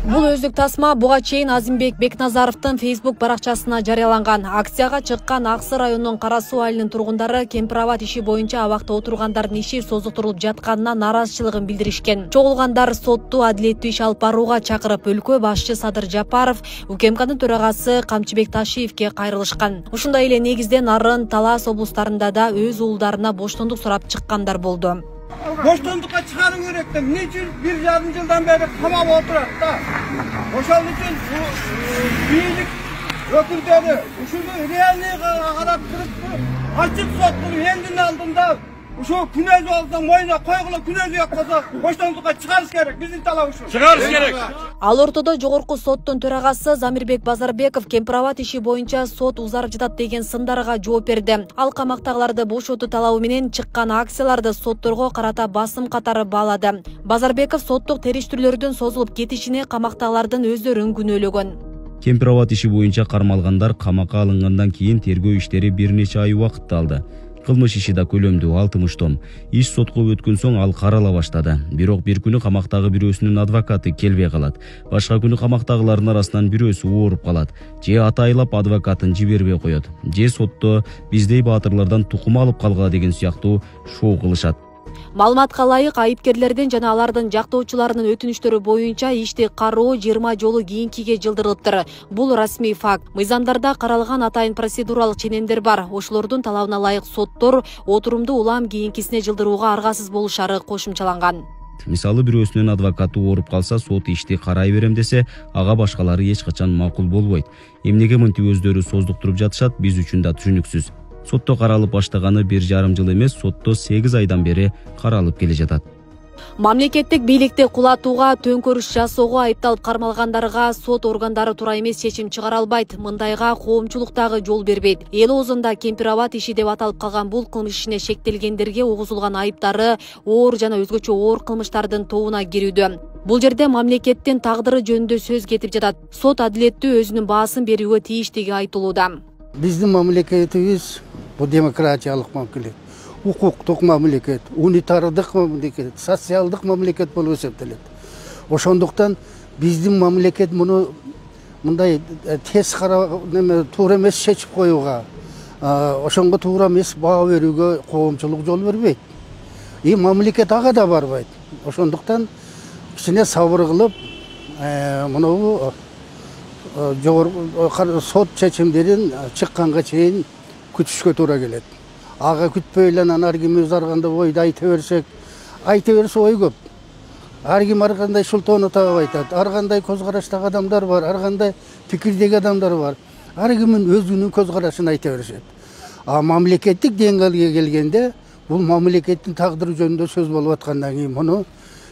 Бул өздүк тасма буга чейин Азимбек Бекназаровдун Facebook баракчасына жарыяланган. Акцияга чыккан Аксы районунун Кара Суу айылынын тургундары кемпир-абад иши боюнча абакта отургандардын иши созуктурулуп жатканына нааразычылыгын билдиришкен. Чогулгандар сотту адилеттүү иш алып барууга чакырып, өлкө башчы Садыр Жапаров, УКМКнын төрагасы Камчыбек Ташиевке кайрылышкан. Ушундай эле негизде Нарын, Талас облустарында да өз уулдарына боштондук сурап чыккандар болду. Boştonlukka çıkarın yürekten. Niçin 1,5 yıldan beri kamap oturak da? Boşal için büyülük ökülleri, uşunu realliğe kadar kırıp açık sotkunu kendinin altında şu künez olsa boyuna koygula künezi yapmasa boştonlukka çıkarış gerek. Bizim talavuşu. Çıkarış gerek. Ал ортодо жогорку соттун төрагасы Замирбек Базарбеков кемпир-абад иши боюнча сот узарып жатат деген сындарга жооп берди. Ал камактагыларды бошотуу талабы менен чыккан акцияларды сотторго карата басым катары баалады. Базарбеков соттук териштирүүлөрдүн созулуп кетишине камактагылардын өздөрүн күнөөлөгөн. Кемпир-абад иши боюнча кармалгандар камакка алынгандан кийин тергөө иштери бир нече ай убакытты алды. Кылмыш иши да көлөмдүү 60 том. Иш сотко өткөн соң ал карала баштады. Бирок бир күнү камактагы бирөөсүнүн адвокаты келбей калат. Башка күнү камактагылардын арасынан бирөөсү ооруп калат. Же атайлап адвокатын жибербей коет. Же сотто биздей баатырлардан тукум алып калгыла деген сыяктуу шоо кылышат. Маалыматка ылайык айыпкерлердин жана алардын жактоочуларынын өтүнүштөрү боюнча ишти кароо 20 жолу кийинкиге жылдырылыптыр. Бул расмий факт. Мыйзамдарда каралган атайын процедуралык ченемдер бар. Ошолордун талабына ылайык соттор отурумду улам кийинкисине жылдырууга аргасыз болушары кошумчаланган. Мисалы бирөөсүнүн адвокаты ооруп калса, сот ишти карай берем десе, ага башкалары эч качан макул болбойт. Эмнеге мынтип өздөрү создуктуруп жатышат, биз үчүн да түшүнүксүз. Сотто каралып баштаганы 1,5 жыл эмес, сотто 8 айдан бери каралып келе жатат. Мамлекеттик бийликти кулатууга, төңкөрүш жасоого айыпталып кармалгандарга сот органдары туура эмес чечим чыгара албайт. Мындайга коомчулуктагы жол бербейт. Эл оозунда кемпир-абад иши деп аталып калган бул кылмыш ишине шектелгендерге угузулган айыптары оор жана өзгөчө оор кылмыштардын тобуна кирүүдө. Бул жерде мамлекеттин тагдыры жөнүндө сөз кетип жатат. Сот адилеттүү өзүнүн баасын берүүгө тийиштиги айтылууда. Биздин мамлекетибиз бул демократиялык мамлекет, укуктук мамлекет, унитардык мамлекет, социалдык мамлекет болуп эсептелет. Ошондуктан биздин мамлекет муну мындай тез туура эмес чечип коюуга, ошонго туура эмес баа берүүгө коомчулук жол бербейт. Мамлекет ага да барбайт. Ошондуктан кичине сабыр кылып, муну сот чечимдерин чыкканга чейин күтүшкө туура келет. Ага күтпөй эле анан ар ким өз арганда ойду айта берсе ой көп. Ар ким ар кандай шултоону таап айтат. Ар кандай көз караштагы адамдар бар, ар кандай пикирдеги адамдар бар. Ар кимдин өзүнүн көз карашын айта беришет. Мамлекеттик деңгээлге келгенде бул мамлекеттин тагдыры жөнүндө сөз болуп аткандан кийин муну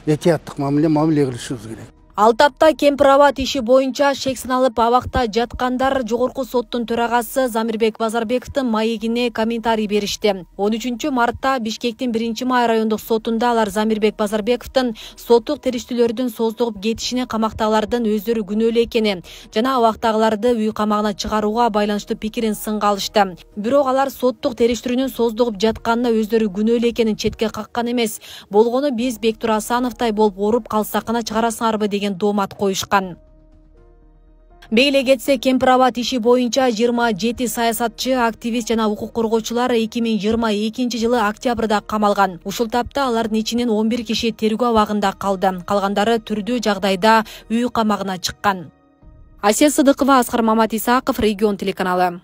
этияттык мамиле кылышыбыз керек. Ал тапта кемпир-абад иши боюнча шек сыналып абакта жаткандар жогорку соттун төрагасы Замирбек Базарбековдун маегине комментарий беришти. 13 мартта Бишкектин 1-май райондук сотунда алар Замирбек Базарбековдун соттук териштүүлөрдүн создугуп кетишине камактагылардын өздөрү күнөөлүү экени жана абактагыларды үй камагына чыгарууга байланыштуу пикирин сынга алышты. Бирок алар соттук териштирүүнүн создугуп жатканына өздөрү күнөөлүү экенин четке каккан эмес. Болгону биз Бектур Асановдай болуп ооруп калсак гана чыгарасыңарбы деген доомат коюшкан. Бейле кетсе, кемпир-абад иши боюнча 27 саясатчы, активист жана укук коргоочулар 2022 жылы октябрда камалган. Ушул тапта алардын ичинен 11 киши тергөө абагында калды. Калгандары түрдүү жагдайда үй камагына чыккан. Асия Сыдыкова, Аскар Мамат Исаков, Регион телеканалы.